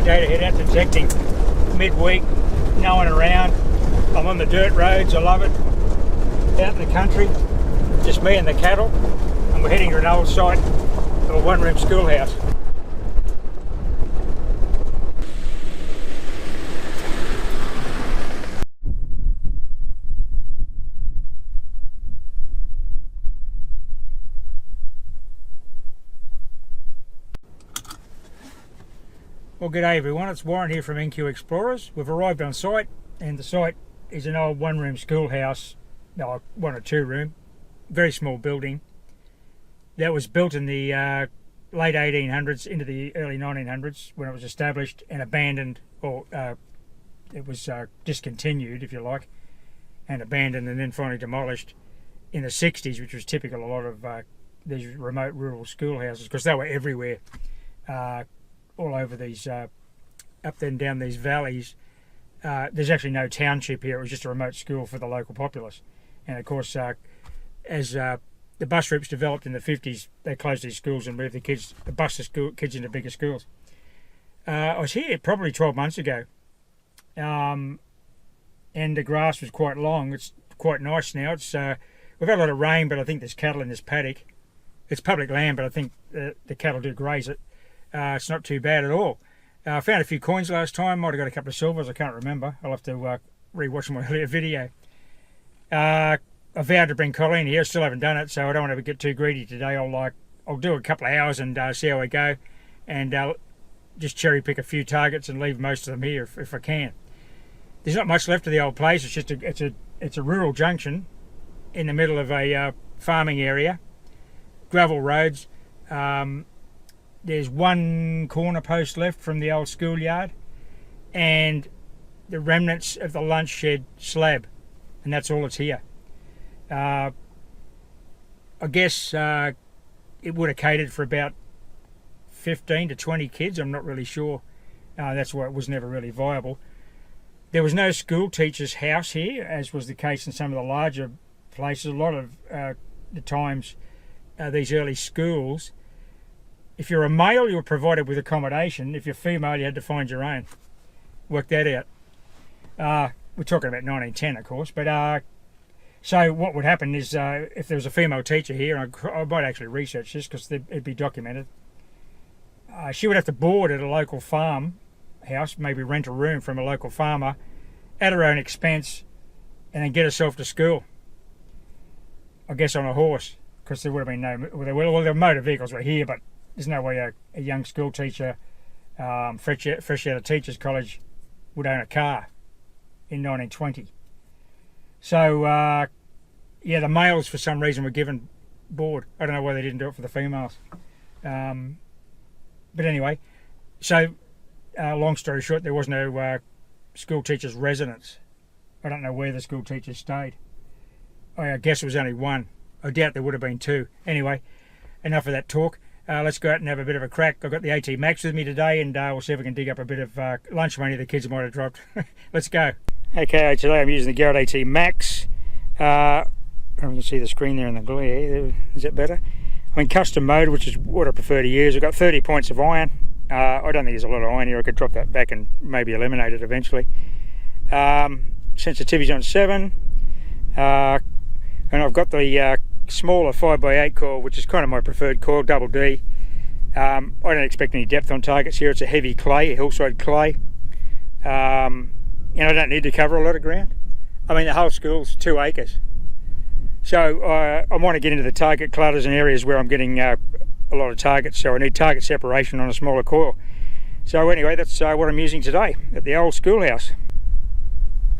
great day to head out to Fossicking. Midweek, no one around. I'm on the dirt roads, I love it. Out in the country, just me and the cattle, and we're heading to an old site of a one-room schoolhouse. Well, g'day everyone, it's Warren here from NQ Explorers. We've arrived on site, and the site is an old one-room schoolhouse, no, one or two room, very small building that was built in the late 1800s into the early 1900s when it was established and abandoned, or it was discontinued, if you like, and abandoned and then finally demolished in the 60s, which was typical of a lot of these remote rural schoolhouses, because they were everywhere. All over these, up and down these valleys. There's actually no township here, it was just a remote school for the local populace. And of course, as the bus routes developed in the 50s, they closed these schools and moved the kids into bigger schools. I was here probably 12 months ago, and the grass was quite long. It's quite nice now. It's we've had a lot of rain, but I think there's cattle in this paddock. It's public land, but I think the cattle do graze it. It's not too bad at all. I found a few coins last time. Might have got a couple of silvers. I can't remember. I'll have to re-watch my earlier video. I vowed to bring Colleen here. Still haven't done it, so I don't want to get too greedy today. I'll do a couple of hours and see how we go, and just cherry pick a few targets and leave most of them here if I can. There's not much left of the old place. It's just it's a rural junction in the middle of a farming area. Gravel roads. There's one corner post left from the old schoolyard and the remnants of the lunch shed slab, and that's all that's here. I guess it would have catered for about 15 to 20 kids. I'm not really sure. That's why it was never really viable. There was no school teacher's house here, as was the case in some of the larger places. A lot of the times these early schools, if you're a male, you were provided with accommodation. If you're female, you had to find your own. Work that out. We're talking about 1910, of course. But so what would happen is if there was a female teacher here, and I might actually research this because it'd be documented, she would have to board at a local farm house, maybe rent a room from a local farmer at her own expense, and then get herself to school. I guess on a horse, because there would have been no... Well, the motor vehicles were here, but there's no way a young school teacher, fresh out of teachers college, would own a car in 1920. So, yeah, the males for some reason were given board. I don't know why they didn't do it for the females. But anyway, so long story short, there was no school teacher's residence. I don't know where the school teachers stayed. I guess it was only one. I doubt there would have been two. Anyway, enough of that talk. Let's go out and have a bit of a crack. I've got the AT Max with me today, and we'll see if we can dig up a bit of lunch money the kids might have dropped. Let's go. Okay, today I'm using the Garrett AT Max. You can see the screen there in the glare. Is that better? I'm in custom mode, which is what I prefer to use. I've got 30 points of iron. I don't think there's a lot of iron here. I could drop that back and maybe eliminate it eventually. Sensitivity's on 7. And I've got the smaller 5x8 coil, which is kind of my preferred coil, double D. I don't expect any depth on targets here. It's a heavy clay, a hillside clay. And I don't need to cover a lot of ground. I mean, the whole school's 2 acres. So I want to get into the target clutters and areas where I'm getting a lot of targets, so I need target separation on a smaller coil. So anyway, that's what I'm using today at the old schoolhouse.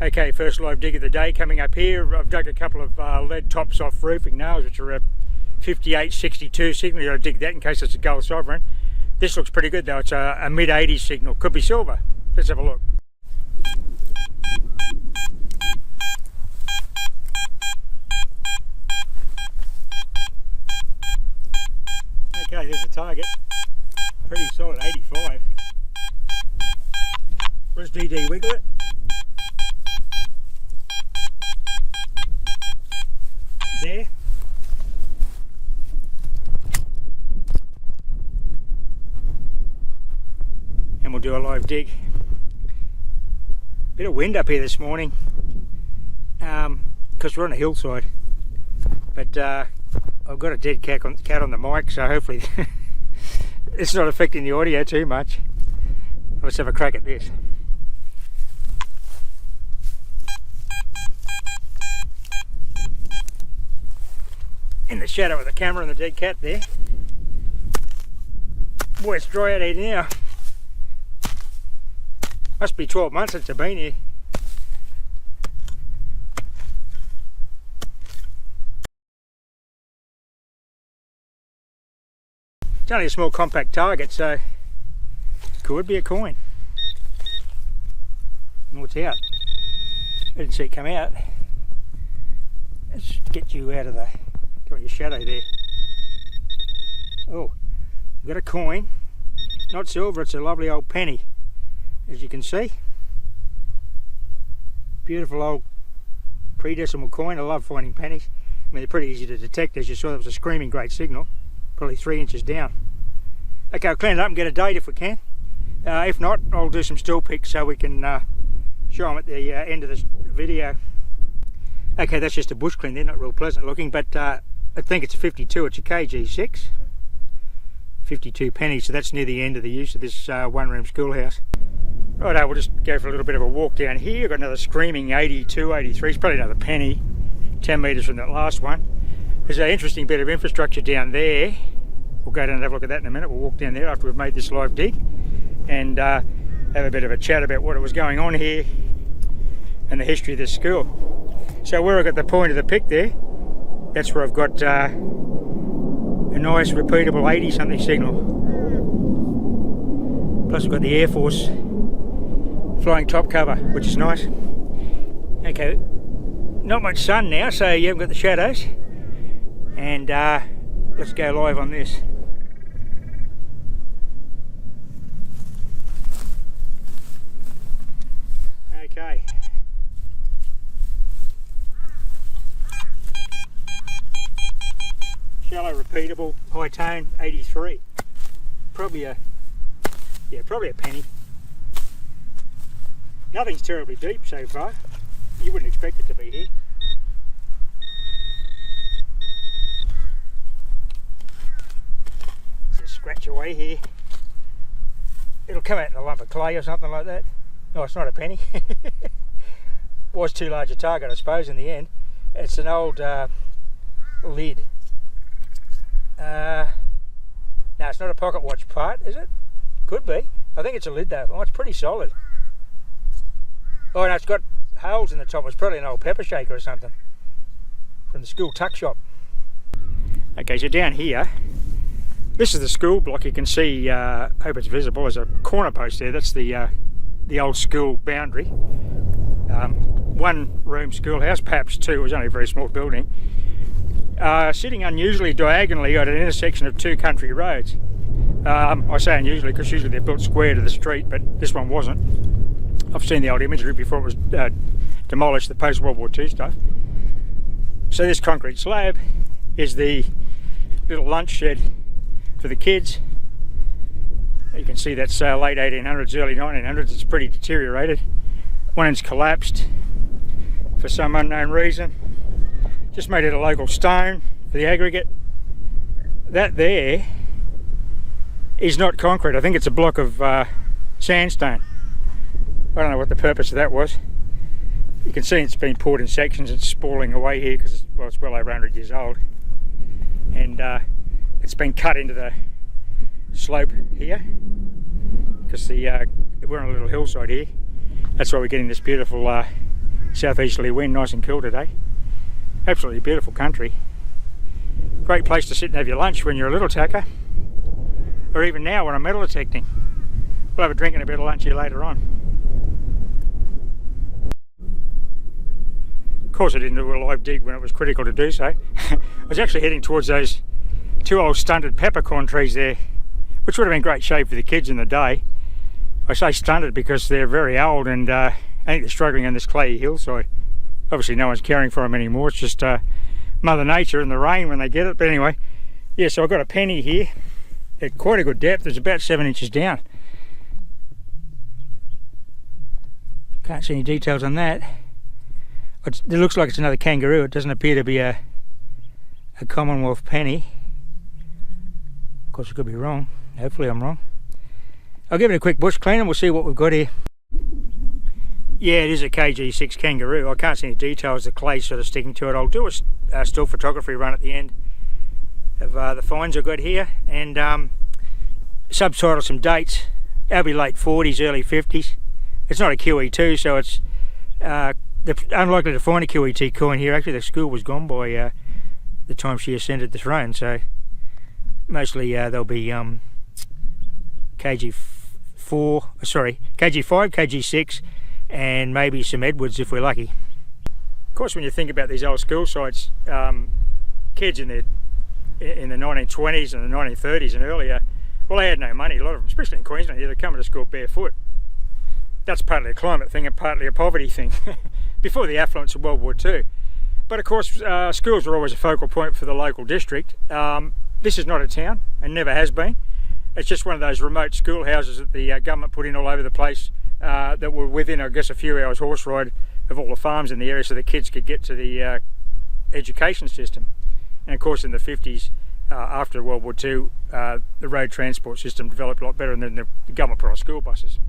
Okay, first live dig of the day coming up here. I've dug a couple of lead tops off roofing nails, which are a 5862 signal. I'll dig that in case it's a gold sovereign. This looks pretty good though. It's a mid-80s signal. Could be silver. Let's have a look. Okay, there's the target. Pretty solid, 85. Where's DD wiggle it? There. And we'll do do a live dig. Bit of wind up here this morning because we're on a hillside, but I've got a dead cat on the mic, so hopefully it's not affecting the audio too much. Let's have a crack at this. In the shadow of the camera and the dead cat there. Boy, it's dry out here now. Must be 12 months since I've been here. It's only a small compact target, so could be a coin. Oh, it's out. I didn't see it come out. Let's get you out of your shadow there. Oh, got a coin. Not silver, it's a lovely old penny. As you can see, beautiful old predecimal coin. I love finding pennies. I mean, they're pretty easy to detect. As you saw, there was a screaming great signal, probably 3 inches down. Okay, I'll clean it up and get a date if we can. If not, I'll do some still pics so we can show them at the end of this video. Okay, that's just a bush clean. They're not real pleasant looking, but I think it's a 52. It's a KG6. 52 pennies, so that's near the end of the use of this one-room schoolhouse. Righto, we'll just go for a little bit of a walk down here. I've got another screaming 82, 83. It's probably another penny, 10 metres from that last one. There's an interesting bit of infrastructure down there. We'll go down and have a look at that in a minute. We'll walk down there after we've made this live dig and have a bit of a chat about what was going on here and the history of this school. So where I've got the point of the pic there, that's where I've got a nice repeatable 80-something signal. Plus I've got the Air Force flying top cover, which is nice. Okay, not much sun now, so you haven't got the shadows. And let's go live on this. Okay. Shallow, repeatable, high tone, 83. Probably a penny. Nothing's terribly deep so far. You wouldn't expect it to be here. Just scratch away here. It'll come out in a lump of clay or something like that. No, it's not a penny. Was too large a target, I suppose, in the end. It's an old lid. No, it's not a pocket watch part, is it? Could be. I think it's a lid though. Oh, it's pretty solid. Oh, no, it's got holes in the top. It's probably an old pepper shaker or something from the school tuck shop. Okay, so down here, this is the school block. You can see, hope it's visible, there's a corner post there. That's the old school boundary. One room schoolhouse, perhaps two. It was only a very small building. Sitting unusually diagonally at an intersection of two country roads. I say unusually because usually they're built square to the street, but this one wasn't. I've seen the old imagery before it was demolished, the post-World War II stuff. So this concrete slab is the little lunch shed for the kids. You can see that's late 1800s, early 1900s. It's pretty deteriorated. One end's collapsed for some unknown reason. Just made it a local stone for the aggregate. That there is not concrete. I think it's a block of sandstone. I don't know what the purpose of that was. You can see it's been poured in sections. It's spalling away here because it's well over 100 years old. And it's been cut into the slope here because we're on a little hillside here. That's why we're getting this beautiful southeasterly wind, nice and cool today. Absolutely beautiful country. Great place to sit and have your lunch when you're a little tacker, or even now when I'm metal detecting. We'll have a drink and a bit of lunch here later on. Of course I didn't do a live dig when it was critical to do so. I was actually heading towards those two old stunted peppercorn trees there, which would have been great shade for the kids in the day. I say stunted because they're very old and I think they're struggling on this clayey hillside. Obviously no one's caring for them anymore. It's just Mother Nature and the rain when they get it. But anyway, yeah, so I've got a penny here at quite a good depth. It's about 7 inches down. Can't see any details on that. It looks like it's another kangaroo. It doesn't appear to be a Commonwealth penny. Of course, I could be wrong. Hopefully I'm wrong. I'll give it a quick bush clean and we'll see what we've got here. Yeah, it is a KG6 kangaroo. I can't see any details. The clay's sort of sticking to it. I'll do a still photography run at the end of the finds I've got here, and subtitle some dates. That'll be late 40s, early 50s. It's not a QE2, so it's they're unlikely to find a QE2 coin here. Actually, the school was gone by the time she ascended the throne, so mostly they'll be KG5, KG6, and maybe some Edwards if we're lucky. Of course, when you think about these old school sites, kids in the 1920s and the 1930s and earlier, well, they had no money. A lot of them, especially in Queensland, they're coming to school barefoot. That's partly a climate thing and partly a poverty thing before the affluence of World War II. But of course, schools were always a focal point for the local district. This is not a town and never has been. It's just one of those remote schoolhouses that the government put in all over the place that were within, I guess, a few hours horse ride of all the farms in the area, so the kids could get to the education system. And of course, in the 50s, after World War II, the road transport system developed a lot better, and then the government put on school buses.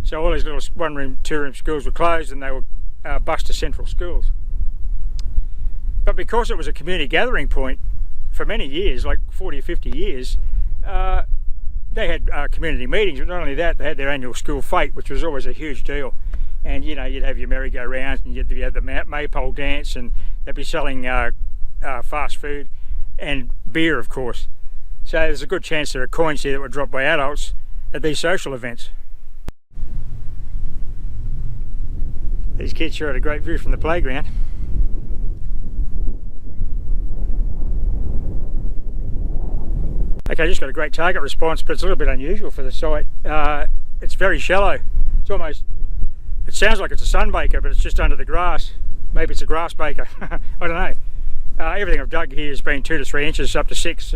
So all these little one-room, two-room schools were closed, and they were bused to central schools. But because it was a community gathering point for many years, like 40 or 50 years, they had community meetings. But not only that, they had their annual school fete, which was always a huge deal. And you know, you'd have your merry-go-rounds, and you'd have the maypole dance, and they'd be selling fast food and beer, of course. So there's a good chance there are coins here that were dropped by adults at these social events. These kids sure had a great view from the playground. Okay, just got a great target response, but it's a little bit unusual for the site. It's very shallow. It's almost, it sounds like it's a sunbaker, but it's just under the grass. Maybe it's a grass baker. I don't know. Everything I've dug here has been 2 to 3 inches, up to 6.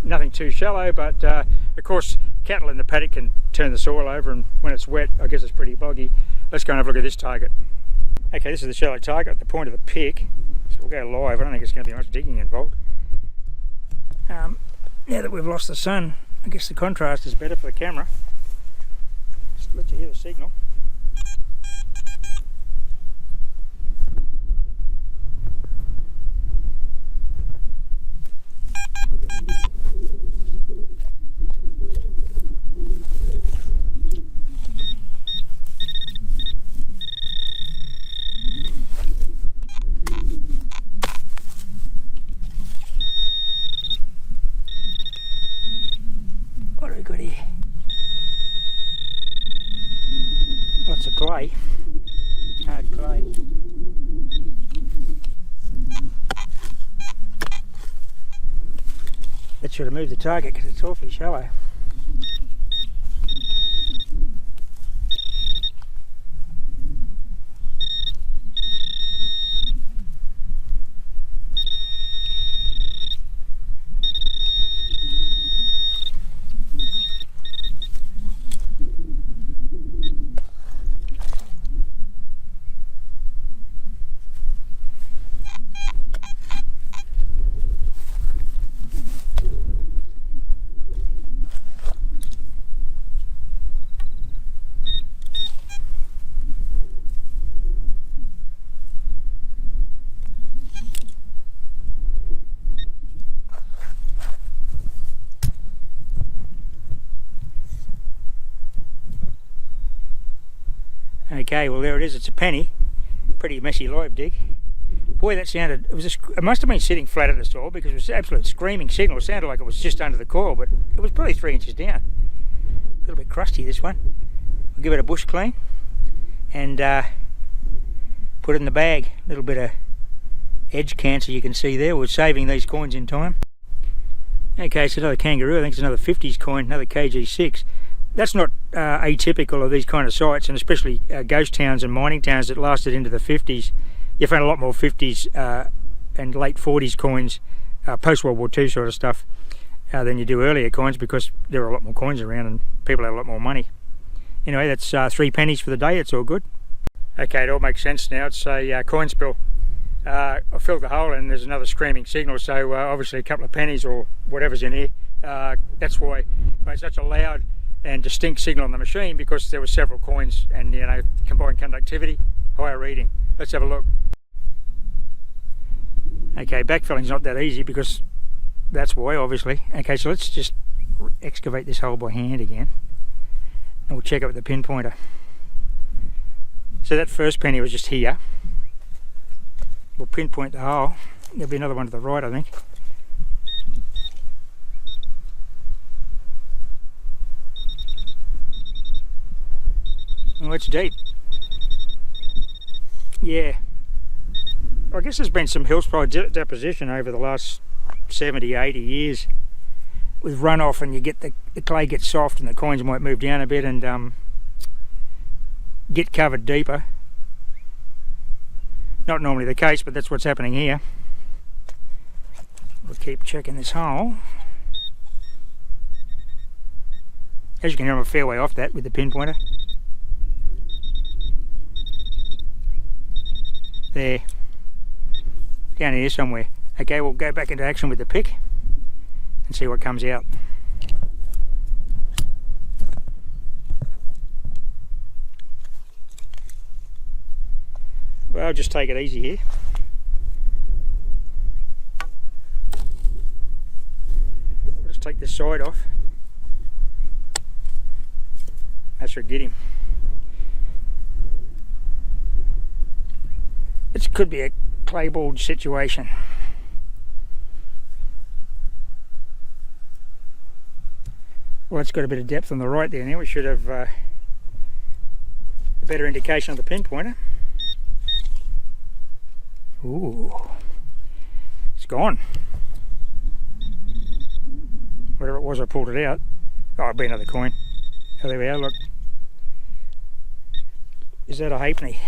Nothing too shallow, but of course cattle in the paddock can turn the soil over, and when it's wet, I guess it's pretty boggy. Let's go and have a look at this target. Okay, this is the shallow target at the point of the pick, so we'll go live. I don't think it's going to be much digging involved. Now that we've lost the sun, I guess the contrast is better for the camera. Just let you hear the signal. What have we got here? Lots of clay, hard clay. That should have moved the target because it's awfully shallow. Okay, well there it is. It's a penny. Pretty messy live dig. Boy, that sounded. It must have been sitting flat at the soil because it was an absolute screaming signal. It sounded like it was just under the coil, but it was probably 3 inches down. A little bit crusty, this one. We'll give it a bush clean and put it in the bag. A little bit of edge cancer you can see there. We're saving these coins in time. Okay, it's another kangaroo. I think it's another 50s coin, another KG6. That's not atypical of these kind of sites, and especially ghost towns and mining towns that lasted into the 50s. You found a lot more 50s and late 40s coins, post-World War II sort of stuff, than you do earlier coins, because there were a lot more coins around and people had a lot more money. Anyway, that's 3 pennies for the day. It's all good. Okay, it all makes sense now. It's a coin spill. I filled the hole and there's another screaming signal, so obviously a couple of pennies or whatever's in here. That's why it made such a loud and distinct signal on the machine, because there were several coins and, you know, combined conductivity, higher reading. Let's have a look. Okay, backfilling's not that easy because that's why, obviously. Okay, so let's just excavate this hole by hand again and we'll check it with the pinpointer. So that first penny was just here. We'll pinpoint the hole. There'll be another one to the right, I think. Oh, it's deep. Yeah. I guess there's been some hillside deposition over the last 70, 80 years with runoff, and you get the clay gets soft and the coins might move down a bit and get covered deeper. Not normally the case, but that's what's happening here. We'll keep checking this hole. As you can hear, I'm a fair way off that with the pinpointer. There. Down here somewhere. Okay, we'll go back into action with the pick and see what comes out. Well, just take it easy here. I'll just take this side off. That should get him. It could be a clay bulge situation. Well, it's got a bit of depth on the right there now. We should have a better indication of the pinpointer. Ooh, it's gone. Whatever it was, I pulled it out. Oh, it'll be another coin. Oh, there we are, look. Is that a halfpenny?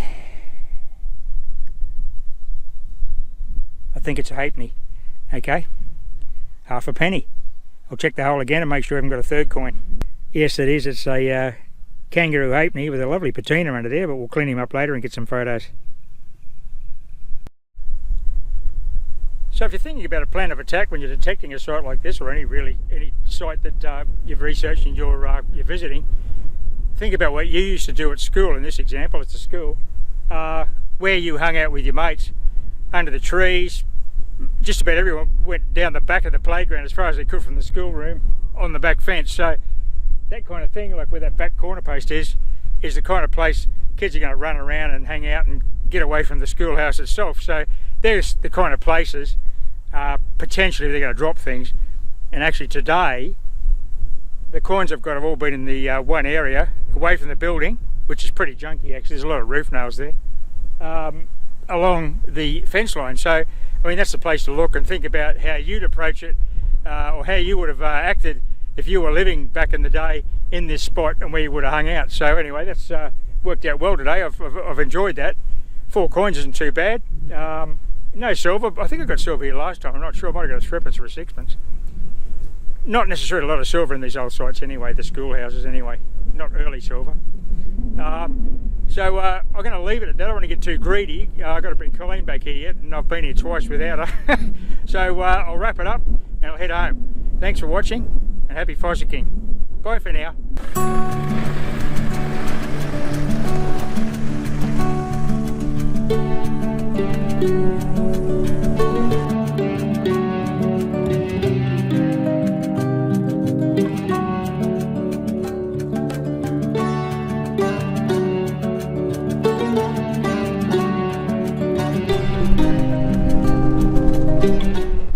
I think it's a halfpenny. Okay, half a penny. I'll check the hole again and make sure I haven't got a third coin. Yes, it is. It's a kangaroo halfpenny with a lovely patina under there, but we'll clean him up later and get some photos. So if you're thinking about a plan of attack when you're detecting a site like this, or any site that you've researched and you're visiting, think about what you used to do at school. In this example, it's a school, where you hung out with your mates under the trees. Just about everyone went down the back of the playground as far as they could from the schoolroom on the back fence. So that kind of thing, like where that back corner post is the kind of place kids are going to run around and hang out and get away from the schoolhouse itself. So there's the kind of places potentially they're going to drop things. And actually today the coins I've got have all been in the one area away from the building, which is pretty junky actually. There's a lot of roof nails there, along the fence line. So I mean, that's the place to look and think about how you'd approach it, or how you would have acted if you were living back in the day in this spot and where you would have hung out. So anyway, that's worked out well today. I've enjoyed that. 4 coins isn't too bad. No silver. I think I got silver here last time. I'm not sure. I might have got a threepence or a sixpence. Not necessarily a lot of silver in these old sites anyway, the schoolhouses anyway. Not early silver. So I'm going to leave it at that. I don't want to get too greedy. I've got to bring Colleen back here yet, and I've been here twice without her. So I'll wrap it up and I'll head home. Thanks for watching and happy fossicking. Bye for now.